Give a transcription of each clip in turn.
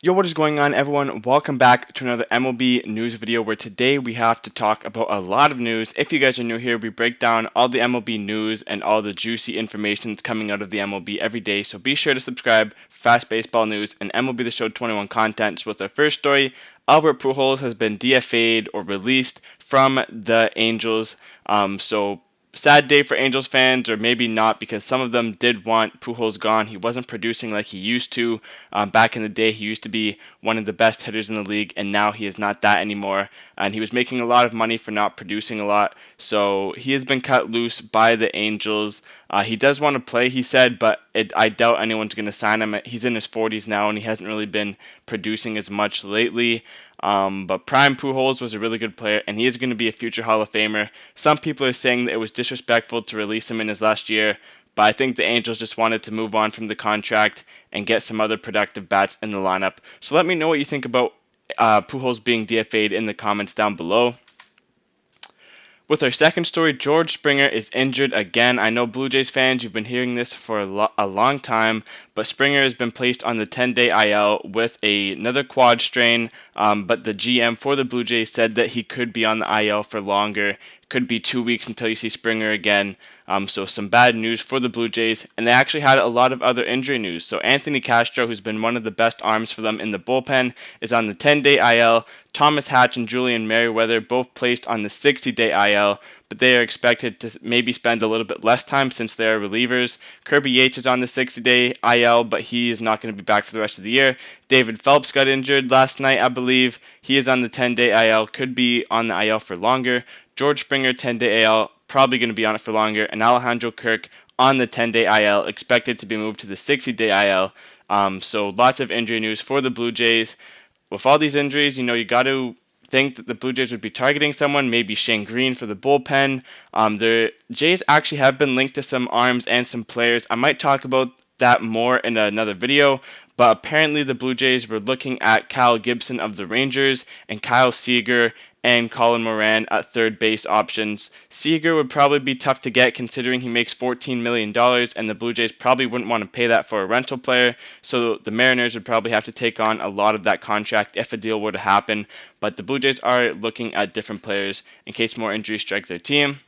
Yo, what is going on, everyone? Welcome back to another MLB news video where today we have to talk about a lot of news. If you guys are new here, we break down all the MLB news and all the juicy information that's coming out of the MLB every day. So be sure to subscribe for fast baseball news and MLB The Show 21 content. So with our first story, Albert Pujols has been DFA'd or released from the Angels. So sad day for Angels fans, or maybe not, because some of them did want Pujols gone. He wasn't producing like he used to. Back in the day, he used to be one of the best hitters in the league, and now he is not that anymore. And he was making a lot of money for not producing a lot, so he has been cut loose by the Angels. He does want to play, he said, but I doubt anyone's going to sign him. He's in his 40s now, and he hasn't really been producing as much lately. But Prime Pujols was a really good player, and he is going to be a future Hall of Famer. Some people are saying that it was disrespectful to release him in his last year, but I think the Angels just wanted to move on from the contract and get some other productive bats in the lineup. So let me know what you think about Pujols being DFA'd in the comments down below. With our second story, George Springer is injured again. I know Blue Jays fans, you've been hearing this for a long time, but Springer has been placed on the 10-day IL with another quad strain, but the GM for the Blue Jays said that he could be on the IL for longer. Could be 2 weeks until you see Springer again. So some bad news for the Blue Jays, and they actually had a lot of other injury news. So Anthony Castro, who's been one of the best arms for them in the bullpen, is on the 10-day IL. Thomas Hatch and Julian Merriweather both placed on the 60-day IL, but they are expected to maybe spend a little bit less time since they are relievers. Kirby Yates is on the 60-day IL, but he is not going to be back for the rest of the year. David Phelps got injured last night, I believe. He is on the 10-day IL, could be on the IL for longer. George Springer, 10-day IL, probably going to be on it for longer. And Alejandro Kirk on the 10-day IL, expected to be moved to the 60-day IL. So lots of injury news for the Blue Jays. With all these injuries, you got to think that the Blue Jays would be targeting someone, maybe Shane Green for the bullpen. The Jays actually have been linked to some arms and some players. I might talk about that more in another video, but apparently the Blue Jays were looking at Kyle Gibson of the Rangers and Kyle Seager and Colin Moran at third base options. Seager would probably be tough to get considering he makes $14 million, and the Blue Jays probably wouldn't want to pay that for a rental player, so the Mariners would probably have to take on a lot of that contract if a deal were to happen. But the Blue Jays are looking at different players in case more injuries strike their team.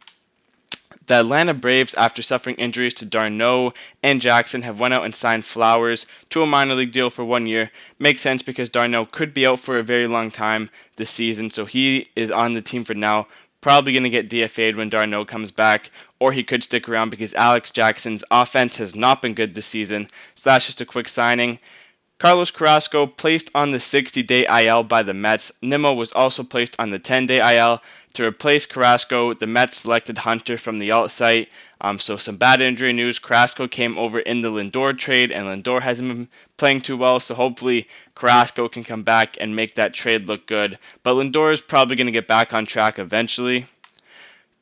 The Atlanta Braves, after suffering injuries to d'Arnaud and Jackson, have went out and signed Flowers to a minor league deal for 1 year. Makes sense because d'Arnaud could be out for a very long time this season, so he is on the team for now. Probably going to get DFA'd when d'Arnaud comes back, or he could stick around because Alex Jackson's offense has not been good this season. So that's just a quick signing. Carlos Carrasco placed on the 60-day IL by the Mets. Nimmo was also placed on the 10-day IL. To replace Carrasco, the Mets selected Hunter from the alt site. So some bad injury news. Carrasco came over in the Lindor trade, and Lindor hasn't been playing too well, so hopefully Carrasco can come back and make that trade look good. But Lindor is probably going to get back on track eventually.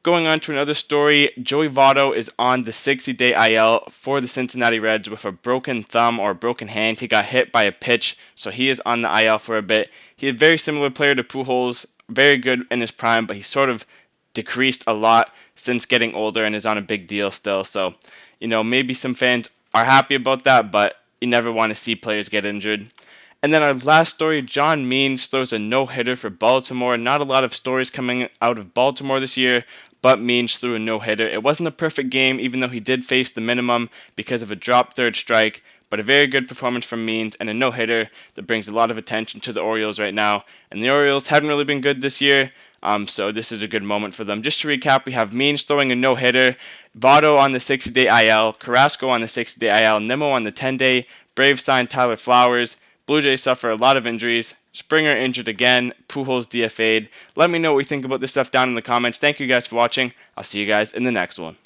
Going on to another story, Joey Votto is on the 60-day IL for the Cincinnati Reds with a broken thumb or a broken hand. He got hit by a pitch, so he is on the IL for a bit. He's a very similar player to Pujols, very good in his prime, but he's sort of decreased a lot since getting older and is on a big deal still. So, maybe some fans are happy about that, but you never want to see players get injured. And then our last story, John Means throws a no-hitter for Baltimore. Not a lot of stories coming out of Baltimore this year, but Means threw a no-hitter. It wasn't a perfect game, even though he did face the minimum because of a dropped third strike, but a very good performance from Means and a no-hitter that brings a lot of attention to the Orioles right now. And the Orioles haven't really been good this year, so this is a good moment for them. Just to recap, we have Means throwing a no-hitter, Votto on the 60-day IL, Carrasco on the 60-day IL, Nimmo on the 10-day, Braves signed Tyler Flowers, Blue Jays suffer a lot of injuries. Springer injured again. Pujols DFA'd. Let me know what you think about this stuff down in the comments. Thank you guys for watching. I'll see you guys in the next one.